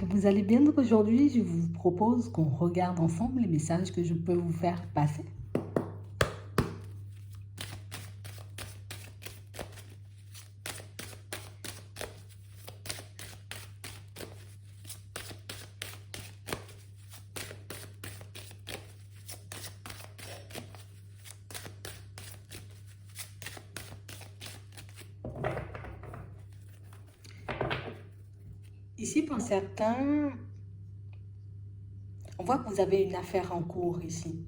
vous allez bien? Donc aujourd'hui, je vous propose qu'on regarde ensemble les messages que je peux vous faire passer. Ici, pour certains, on voit que vous avez une affaire en cours ici.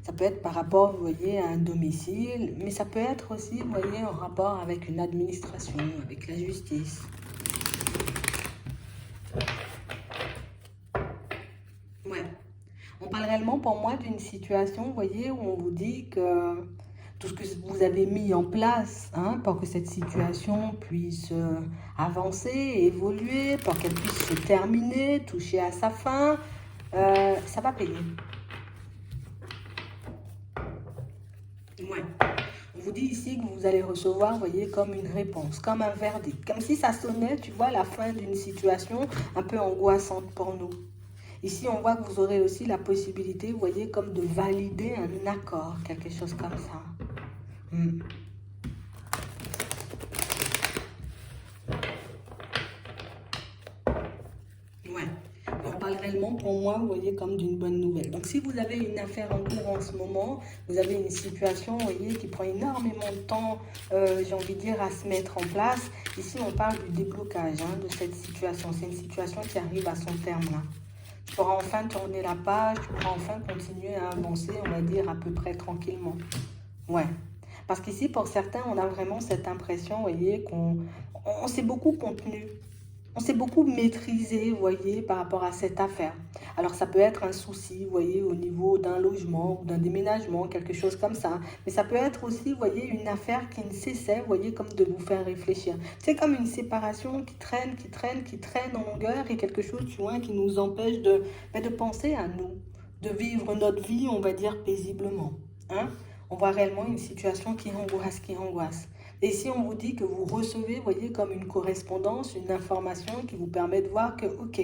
Ça peut être par rapport, vous voyez, à un domicile, mais ça peut être aussi, vous voyez, en rapport avec une administration, avec la justice. Ouais. On parle réellement pour moi d'une situation, vous voyez, où on vous dit que tout ce que vous avez mis en place pour que cette situation puisse avancer, évoluer, pour qu'elle puisse se terminer, toucher à sa fin, ça va payer. Ouais. On vous dit ici que vous allez recevoir, vous voyez, comme une réponse, comme un verdict, comme si ça sonnait, tu vois, la fin d'une situation un peu angoissante pour nous. Ici, on voit que vous aurez aussi la possibilité, vous voyez, comme de valider un accord, quelque chose comme ça. Ouais. On parle réellement pour moi, vous voyez, comme d'une bonne nouvelle. Donc, si vous avez une affaire en cours en ce moment, vous avez une situation, vous voyez, qui prend énormément de temps, j'ai envie de dire, à se mettre en place. Ici, on parle du déblocage de cette situation. C'est une situation qui arrive à son terme, là. Tu pourras enfin tourner la page, tu pourras enfin continuer à avancer, on va dire, à peu près tranquillement. Ouais. Parce qu'ici, pour certains, on a vraiment cette impression, vous voyez, qu'on s'est beaucoup contenu. On s'est beaucoup maîtrisé, vous voyez, par rapport à cette affaire. Alors, ça peut être un souci, vous voyez, au niveau d'un logement ou d'un déménagement, quelque chose comme ça. Mais ça peut être aussi, vous voyez, une affaire qui ne cessait, vous voyez, comme de vous faire réfléchir. C'est comme une séparation qui traîne, qui traîne en longueur et quelque chose, tu vois, qui nous empêche de penser à nous, de vivre notre vie, on va dire, paisiblement. On voit réellement une situation qui angoisse, Et si on vous dit que vous recevez, vous voyez, comme une correspondance, une information qui vous permet de voir que, ok,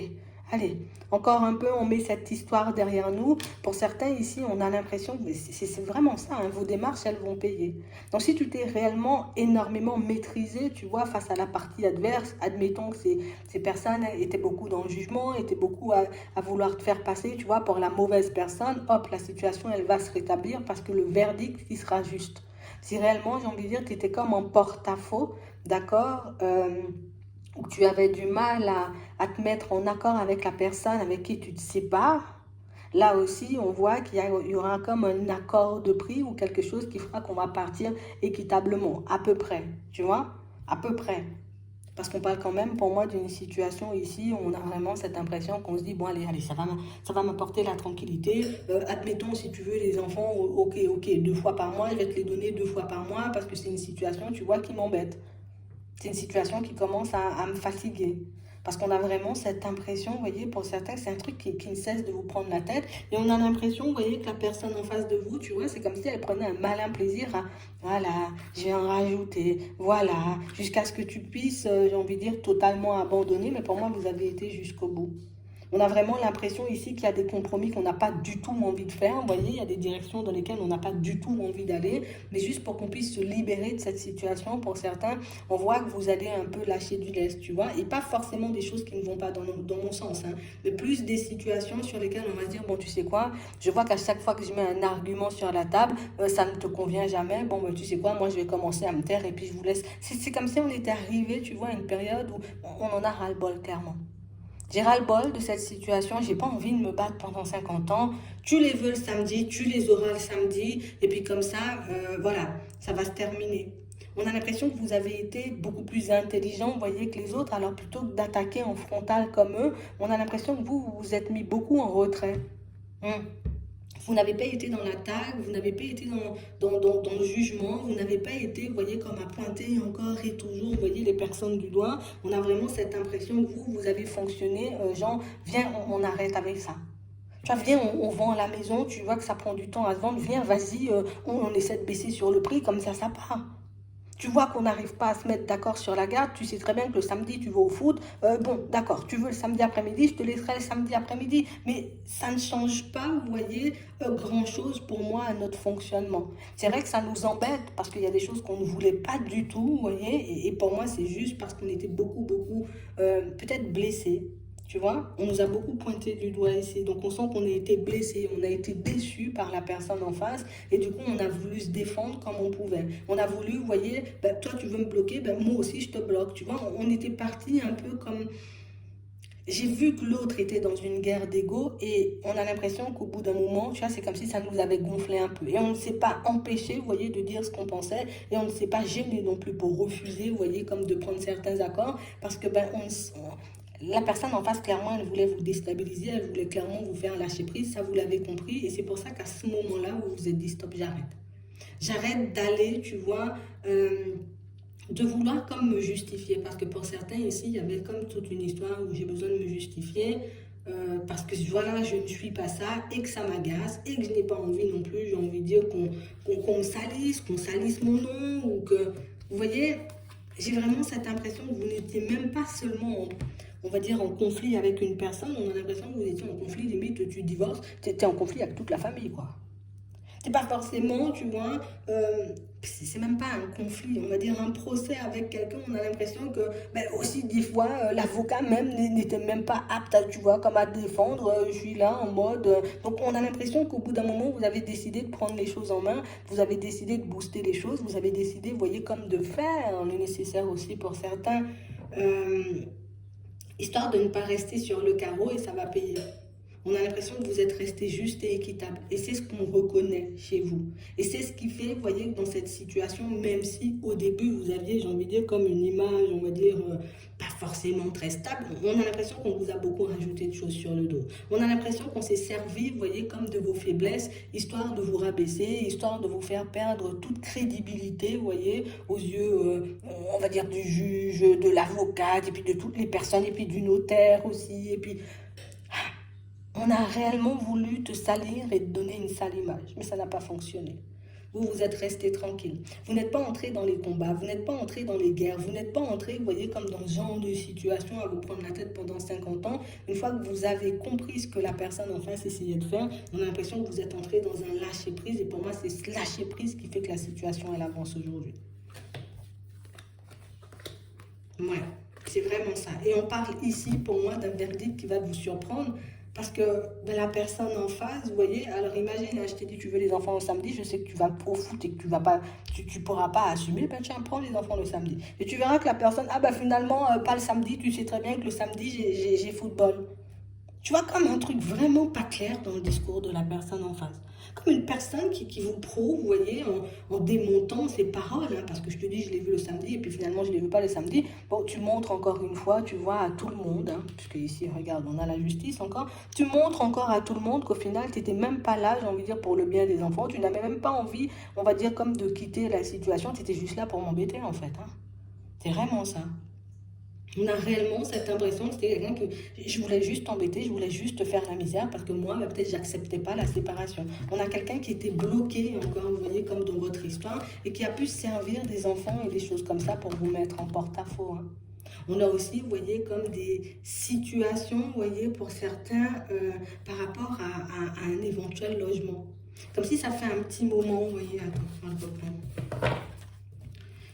allez, encore un peu, on met cette histoire derrière nous. Pour certains ici, on a l'impression que c'est vraiment ça, vos démarches, elles vont payer. Donc si tu t'es réellement énormément maîtrisé, tu vois, face à la partie adverse, admettons que ces personnes étaient beaucoup dans le jugement, étaient beaucoup à vouloir te faire passer, tu vois, pour la mauvaise personne, hop, la situation, elle va se rétablir parce que le verdict, il sera juste. Si réellement, j'ai envie de dire, tu étais comme en porte-à-faux, d'accord, où tu avais du mal à te mettre en accord avec la personne avec qui tu te sépares, là aussi, on voit qu'il y aura comme un accord de prix ou quelque chose qui fera qu'on va partir équitablement, à peu près, tu vois, à peu près. Parce qu'on parle quand même, pour moi, d'une situation ici où on a vraiment cette impression qu'on se dit, bon, allez, ça va m'apporter la tranquillité. Admettons, si tu veux, les enfants, ok, 2 fois par mois, je vais te les donner 2 fois par mois parce que c'est une situation, tu vois, qui m'embête. C'est une situation qui commence à me fatiguer. Parce qu'on a vraiment cette impression, vous voyez, pour certains, c'est un truc qui ne cesse de vous prendre la tête. Et on a l'impression, vous voyez, que la personne en face de vous, tu vois, c'est comme si elle prenait un malin plaisir à, voilà, je vais en rajouter, voilà, jusqu'à ce que tu puisses, j'ai envie de dire, totalement abandonner. Mais pour moi, vous avez été jusqu'au bout. On a vraiment l'impression ici qu'il y a des compromis qu'on n'a pas du tout envie de faire. Vous voyez, il y a des directions dans lesquelles on n'a pas du tout envie d'aller. Mais juste pour qu'on puisse se libérer de cette situation, pour certains, on voit que vous allez un peu lâcher du lest, tu vois. Et pas forcément des choses qui ne vont pas dans mon sens, mais plus des situations sur lesquelles on va se dire, bon, tu sais quoi, je vois qu'à chaque fois que je mets un argument sur la table, ça ne te convient jamais. Bon, ben, tu sais quoi, moi, je vais commencer à me taire et puis je vous laisse. C'est comme si on était arrivé, tu vois, à une période où on en a ras-le-bol, clairement. J'ai ras-le-bol de cette situation, j'ai pas envie de me battre pendant 50 ans. Tu les veux le samedi, tu les auras le samedi, et puis comme ça, voilà, ça va se terminer. On a l'impression que vous avez été beaucoup plus intelligent, vous voyez, que les autres, alors plutôt que d'attaquer en frontal comme eux, on a l'impression que vous vous êtes mis beaucoup en retrait. Hum. Vous n'avez pas été dans l'attaque, vous n'avez pas été dans le jugement, vous n'avez pas été, vous voyez, comme à pointer encore et toujours, vous voyez, les personnes du doigt. On a vraiment cette impression que vous avez fonctionné, genre, viens, on arrête avec ça. Tu vois, viens, on vend la maison, tu vois que ça prend du temps à se vendre, viens, vas-y, on essaie de baisser sur le prix, comme ça part. Tu vois qu'on n'arrive pas à se mettre d'accord sur la garde, tu sais très bien que le samedi, tu vas au foot. Bon, d'accord, tu veux le samedi après-midi, je te laisserai le samedi après-midi. Mais ça ne change pas, vous voyez, grand-chose pour moi à notre fonctionnement. C'est vrai que ça nous embête parce qu'il y a des choses qu'on ne voulait pas du tout, vous voyez. Et pour moi, c'est juste parce qu'on était beaucoup, peut-être blessés. Tu vois, on nous a beaucoup pointé du doigt ici. Donc, on sent qu'on a été blessé, on a été déçu par la personne en face. Et du coup, on a voulu se défendre comme on pouvait. On a voulu, vous voyez, ben, toi, tu veux me bloquer, ben, moi aussi, je te bloque. Tu vois, on était parti un peu comme... J'ai vu que l'autre était dans une guerre d'ego et on a l'impression qu'au bout d'un moment, tu vois, c'est comme si ça nous avait gonflé un peu. Et on ne s'est pas empêché, vous voyez, de dire ce qu'on pensait et on ne s'est pas gêné non plus pour refuser, vous voyez, comme de prendre certains accords parce que ben, la personne en face, clairement, elle voulait vous déstabiliser, elle voulait clairement vous faire lâcher prise, ça vous l'avez compris et c'est pour ça qu'à ce moment-là, vous vous êtes dit stop, j'arrête. J'arrête d'aller, tu vois, de vouloir comme me justifier. Parce que pour certains ici, il y avait comme toute une histoire où j'ai besoin de me justifier. Parce que voilà, je ne suis pas ça et que ça m'agace et que je n'ai pas envie non plus, j'ai envie de dire qu'on me salisse, qu'on salisse mon nom ou que, vous voyez, j'ai vraiment cette impression que vous n'étiez même pas seulement, on va dire, en conflit avec une personne, on a l'impression que vous étiez en conflit, limite tu divorces, tu étais en conflit avec toute la famille, quoi. C'est pas forcément, tu vois, c'est même pas un conflit, on va dire un procès avec quelqu'un. On a l'impression que, ben aussi des fois, l'avocat même n'était même pas apte, à, tu vois, comme à défendre. Je suis là en mode. Donc on a l'impression qu'au bout d'un moment, vous avez décidé de prendre les choses en main, vous avez décidé de booster les choses, vous avez décidé, vous voyez, comme de faire le nécessaire aussi pour certains, euh, histoire de ne pas rester sur le carreau et ça va payer. On a l'impression que vous êtes resté juste et équitable. Et c'est ce qu'on reconnaît chez vous. Et c'est ce qui fait, vous voyez, que dans cette situation, même si au début, vous aviez, j'ai envie de dire, comme une image, on va dire, pas forcément très stable, on a l'impression qu'on vous a beaucoup rajouté de choses sur le dos. On a l'impression qu'on s'est servi, vous voyez, comme de vos faiblesses, histoire de vous rabaisser, histoire de vous faire perdre toute crédibilité, vous voyez, aux yeux, on va dire, du juge, de l'avocate, et puis de toutes les personnes, et puis du notaire aussi, et puis... On a réellement voulu te salir et te donner une sale image, mais ça n'a pas fonctionné. Vous, vous êtes resté tranquille. Vous n'êtes pas entré dans les combats, vous n'êtes pas entré dans les guerres, vous n'êtes pas entré, vous voyez, comme dans ce genre de situation à vous prendre la tête pendant 50 ans. Une fois que vous avez compris ce que la personne en face essayait de faire, on a l'impression que vous êtes entré dans un lâcher-prise. Et pour moi, c'est ce lâcher-prise qui fait que la situation, elle avance aujourd'hui. Ouais, c'est vraiment ça. Et on parle ici, pour moi, d'un verdict qui va vous surprendre. Parce que ben, la personne en face, vous voyez, alors imagine, hein, je t'ai dit tu veux les enfants le samedi, je sais que tu vas au foot et que tu vas pas, tu pourras pas assumer, ben tiens, prends les enfants le samedi. Et tu verras que la personne, ah ben finalement, pas le samedi, tu sais très bien que le samedi, j'ai football. Tu vois, comme un truc vraiment pas clair dans le discours de la personne en face. Comme une personne qui vous prouve, vous voyez, en démontant ses paroles, hein, parce que je te dis, je l'ai vu le samedi, et puis finalement, je ne l'ai vu pas le samedi. Bon, tu montres encore une fois, tu vois, à tout le monde, hein, puisque ici, regarde, on a la justice encore, tu montres encore à tout le monde qu'au final, tu n'étais même pas là, j'ai envie de dire, pour le bien des enfants, tu n'avais même pas envie, on va dire, comme de quitter la situation, tu étais juste là pour m'embêter, en fait. Hein. C'est vraiment ça. On a réellement cette impression que c'était quelqu'un que je voulais juste embêter, je voulais juste te faire la misère parce que moi, peut-être, j'acceptais pas la séparation. On a quelqu'un qui était bloqué, encore, vous voyez, comme dans votre histoire, et qui a pu servir des enfants et des choses comme ça pour vous mettre en porte-à-faux. Hein. On a aussi, vous voyez, comme des situations, vous voyez, pour certains, par rapport à un éventuel logement. Comme si ça fait un petit moment, vous voyez, attends, je vais le reprendre.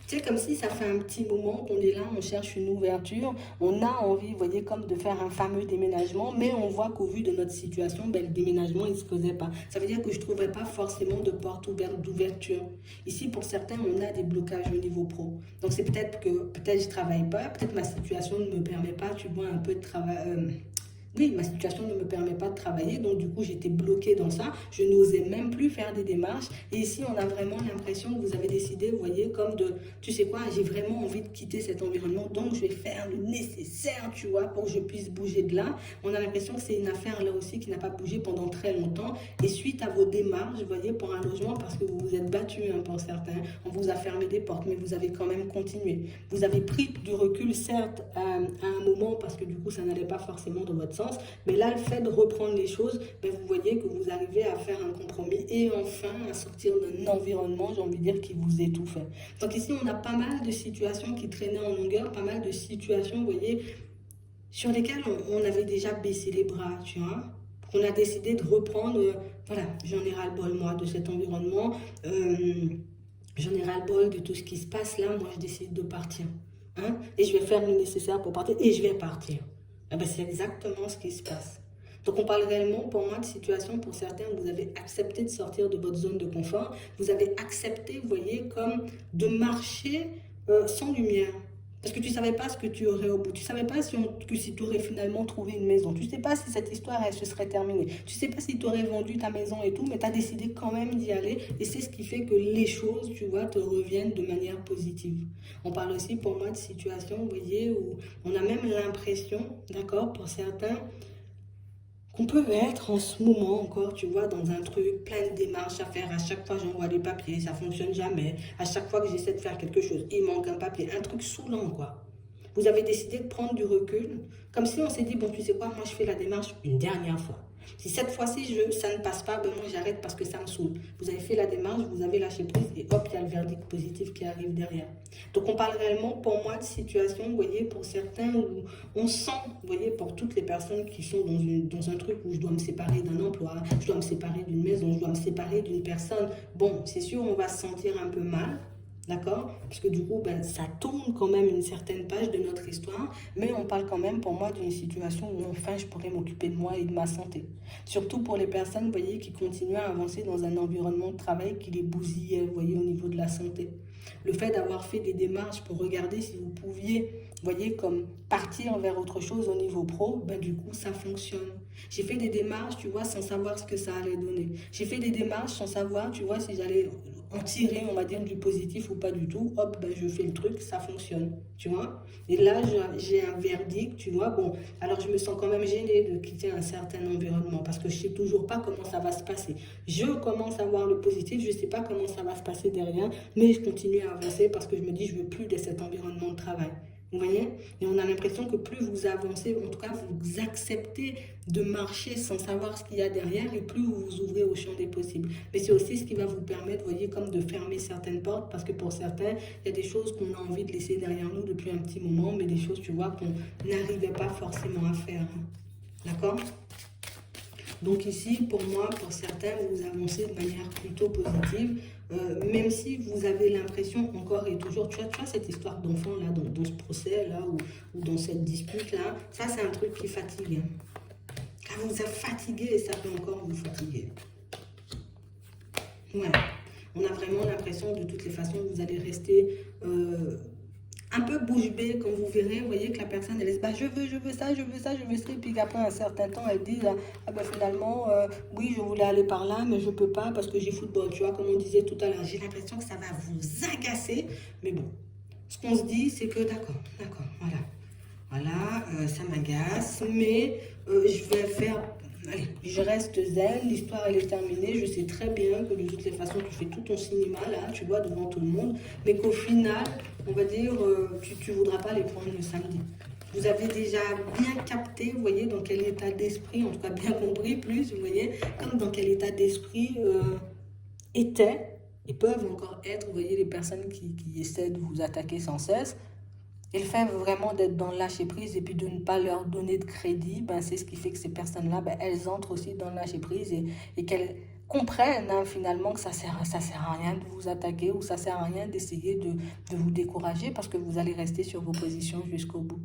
C'est comme si ça fait un petit moment qu'on est là, on cherche une ouverture, on a envie, vous voyez, comme de faire un fameux déménagement, mais on voit qu'au vu de notre situation, ben, le déménagement, il ne se faisait pas. Ça veut dire que je ne trouvais pas forcément de porte ouverte d'ouverture. Ici, pour certains, on a des blocages au niveau pro. Donc, c'est peut-être que, peut-être je ne travaille pas, peut-être ma situation ne me permet pas, tu vois, un peu de travail... Oui, ma situation ne me permet pas de travailler, donc du coup j'étais bloquée dans ça, je n'osais même plus faire des démarches. Et ici on a vraiment l'impression que vous avez décidé, vous voyez, comme de, tu sais quoi, j'ai vraiment envie de quitter cet environnement, donc je vais faire le nécessaire, tu vois, pour que je puisse bouger de là. On a l'impression que c'est une affaire là aussi qui n'a pas bougé pendant très longtemps. Et suite à vos démarches, vous voyez, pour un logement, parce que vous vous êtes battu hein, pour certains, on vous a fermé des portes, mais vous avez quand même continué. Vous avez pris du recul, certes, à un moment, parce que du coup ça n'allait pas forcément dans votre sens. sens. Mais là, le fait de reprendre les choses, ben, vous voyez que vous arrivez à faire un compromis et enfin à sortir d'un environnement, j'ai envie de dire, qui vous étouffe. Donc ici, on a pas mal de situations qui traînaient en longueur, pas mal de situations, vous voyez, sur lesquelles on avait déjà baissé les bras, tu vois. On a décidé de reprendre, voilà, j'en ai ras-le-bol, moi, de cet environnement. J'en ai ras-le-bol de tout ce qui se passe là. Moi, je décide de partir. Hein? Et je vais faire le nécessaire pour partir. Et je vais partir. Eh ben, c'est exactement ce qui se passe. Donc, on parle réellement, pour moi, de situation, pour certains, vous avez accepté de sortir de votre zone de confort. Vous avez accepté, vous voyez, comme de marcher sans lumière. Parce que tu ne savais pas ce que tu aurais au bout. Tu ne savais pas si tu aurais finalement trouvé une maison. Tu ne sais pas si cette histoire, elle se serait terminée. Tu ne sais pas si tu aurais vendu ta maison et tout, mais tu as décidé quand même d'y aller. Et c'est ce qui fait que les choses, tu vois, te reviennent de manière positive. On parle aussi, pour moi, de situations, vous voyez, où on a même l'impression, d'accord, pour certains, qu'on peut être en ce moment encore, tu vois, dans un truc, plein de démarches à faire. À chaque fois, j'envoie des papiers, ça ne fonctionne jamais. À chaque fois que j'essaie de faire quelque chose, il manque un papier. Un truc saoulant, quoi. Vous avez décidé de prendre du recul, comme si on s'est dit, bon, tu sais quoi, moi, je fais la démarche une dernière fois. Si cette fois-ci, ça ne passe pas, ben moi, j'arrête parce que ça me saoule. Vous avez fait la démarche, vous avez lâché prise et hop, il y a le verdict positif qui arrive derrière. Donc, on parle réellement, pour moi, de situation, vous voyez, pour certains, où on sent, vous voyez, pour toutes les personnes qui sont dans un truc où je dois me séparer d'un emploi, je dois me séparer d'une maison, je dois me séparer d'une personne. Bon, c'est sûr, on va se sentir un peu mal. D'accord? Parce que du coup, ben, ça tourne quand même une certaine page de notre histoire, mais on parle quand même pour moi d'une situation où enfin je pourrais m'occuper de moi et de ma santé. Surtout pour les personnes, vous voyez, qui continuent à avancer dans un environnement de travail qui les bousille, vous voyez, au niveau de la santé. Le fait d'avoir fait des démarches pour regarder si vous pouviez, vous voyez, comme partir vers autre chose au niveau pro, ben du coup, ça fonctionne. J'ai fait des démarches, tu vois, sans savoir ce que ça allait donner. J'ai fait des démarches sans savoir, tu vois, si j'allais en tirer, on va dire, du positif ou pas du tout. Hop, ben je fais le truc, ça fonctionne, tu vois. Et là, j'ai un verdict, tu vois. Bon, alors je me sens quand même gênée de quitter un certain environnement parce que je ne sais toujours pas comment ça va se passer. Je commence à voir le positif, je ne sais pas comment ça va se passer derrière, mais je continue à avancer parce que je me dis, je ne veux plus de cet environnement de travail. Vous voyez? Et on a l'impression que plus vous avancez, en tout cas vous acceptez de marcher sans savoir ce qu'il y a derrière et plus vous vous ouvrez au champ des possibles. Mais c'est aussi ce qui va vous permettre, vous voyez, comme de fermer certaines portes parce que pour certains, il y a des choses qu'on a envie de laisser derrière nous depuis un petit moment, mais des choses, tu vois, qu'on n'arrivait pas forcément à faire. D'accord? Donc ici, pour moi, pour certains, vous avancez de manière plutôt positive, même si vous avez l'impression encore et toujours, tu vois cette histoire d'enfant là, dans ce procès là, ou dans cette dispute là, ça c'est un truc qui fatigue. Ça vous a fatigué et ça peut encore vous fatiguer. Ouais. On a vraiment l'impression de toutes les façons que vous allez rester un peu bouche bée quand vous verrez, vous voyez que la personne elle se bat, je veux ça, je veux ça, je veux ça, et puis qu'après un certain temps elle dit, ah ben finalement, oui je voulais aller par là, mais je peux pas parce que j'ai football, tu vois, comme on disait tout à l'heure, j'ai l'impression que ça va vous agacer, mais bon, ce qu'on se dit c'est que d'accord, voilà, ça m'agace, mais je vais faire, allez, je reste zen, l'histoire elle est terminée, je sais très bien que de toutes les façons tu fais tout ton cinéma là, tu vois, devant tout le monde, mais qu'au final, on va dire, tu ne voudras pas les prendre le samedi. Vous avez déjà bien capté, vous voyez, dans quel état d'esprit, en tout cas bien compris plus, vous voyez, comme dans quel état d'esprit étaient et peuvent encore être, vous voyez, les personnes qui essaient de vous attaquer sans cesse. Et le fait vraiment d'être dans le lâcher prise et puis de ne pas leur donner de crédit, ben, c'est ce qui fait que ces personnes-là, ben, elles entrent aussi dans le lâcher prise et qu'elles comprennent finalement que ça sert à rien de vous attaquer ou ça sert à rien d'essayer de vous décourager parce que vous allez rester sur vos positions jusqu'au bout.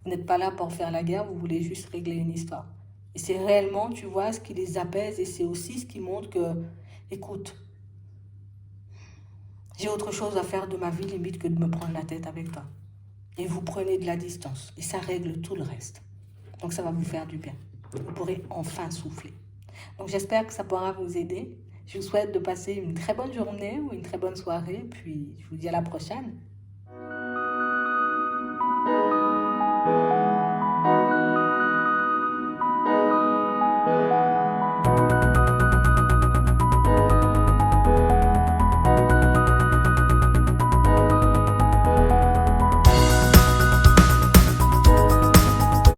Vous n'êtes pas là pour faire la guerre, vous voulez juste régler une histoire. Et c'est réellement, tu vois, ce qui les apaise et c'est aussi ce qui montre que, écoute, j'ai autre chose à faire de ma vie limite que de me prendre la tête avec toi. Et vous prenez de la distance. Et ça règle tout le reste. Donc ça va vous faire du bien. Vous pourrez enfin souffler. Donc j'espère que ça pourra vous aider. Je vous souhaite de passer une très bonne journée ou une très bonne soirée. Puis je vous dis à la prochaine.